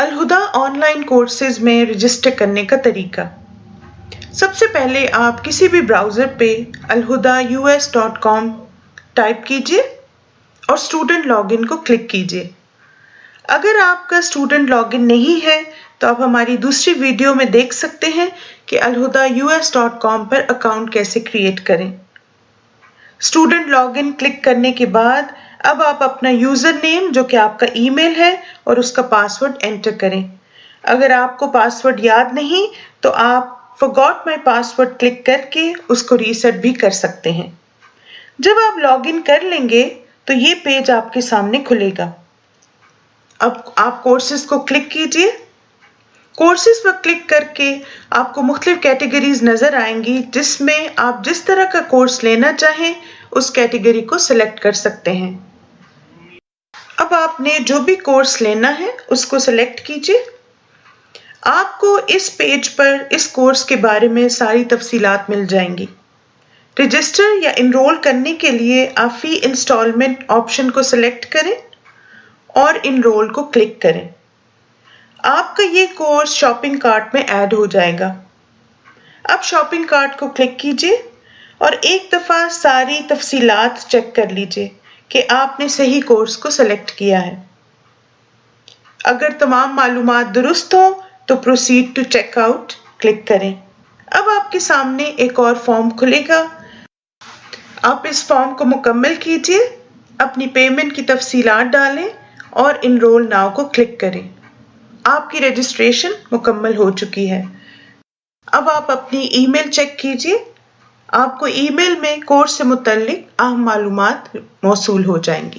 Alhuda on line courses میں register کرنے کا طریقہ۔ سب سے پہلے آپ کسی بھی براؤزر پہ alhudaus.com ٹائپ کیجئے اور اسٹوڈنٹ لاگ ان کو کلک کیجئے۔ اگر آپ کا اسٹوڈنٹ لاگ ان نہیں ہے تو آپ ہماری دوسری ویڈیو میں دیکھ سکتے ہیں کہ alhudaus.com پر اکاؤنٹ کیسے کریٹ کریں۔ اسٹوڈنٹ لاگ ان کلک کرنے کے بعد اب آپ اپنا یوزر نیم جو کہ آپ کا ای میل ہے اور اس کا پاسورڈ انٹر کریں۔ اگر آپ کو پاسورڈ یاد نہیں تو آپ forgot my password کلک کر کے اس کو ریسیٹ بھی کر سکتے ہیں۔ جب آپ لاگ ان کر لیں گے تو یہ پیج آپ کے سامنے کھلے گا۔ اب آپ کورسز کو کلک کیجئے۔ کورسز پر کلک کر کے آپ کو مختلف کیٹیگریز نظر آئیں گی جس میں آپ جس طرح کا کورس لینا چاہیں اس کیٹیگری کو سلیکٹ کر سکتے ہیں۔ اب آپ نے جو بھی کورس لینا ہے اس کو سلیکٹ کیجئے۔ آپ کو اس پیج پر اس کورس کے بارے میں ساری تفصیلات مل جائیں گی۔ رجسٹر یا انرول کرنے کے لیے آپ فی انسٹالمنٹ آپشن کو سلیکٹ کریں اور انرول کو کلک کریں۔ آپ کا یہ کورس شاپنگ کارٹ میں ایڈ ہو جائے گا۔ اب شاپنگ کارٹ کو کلک کیجئے اور ایک دفعہ ساری تفصیلات چیک کر لیجئے کہ آپ نے صحیح کورس کو سلیکٹ کیا ہے۔ اگر تمام معلومات درست ہوں تو proceed to check out click کریں۔ اب آپ کے سامنے ایک اور فارم کھلے گا۔ آپ اس فارم کو مکمل کیجئے، اپنی پیمنٹ کی تفصیلات ڈالیں اور انرول ناؤ کو کلک کریں۔ آپ کی رجسٹریشن مکمل ہو چکی ہے۔ اب آپ اپنی ای میل چیک کیجئے۔ آپ کو ای میل میں کورس سے متعلق اہم معلومات موصول ہو جائیں گی۔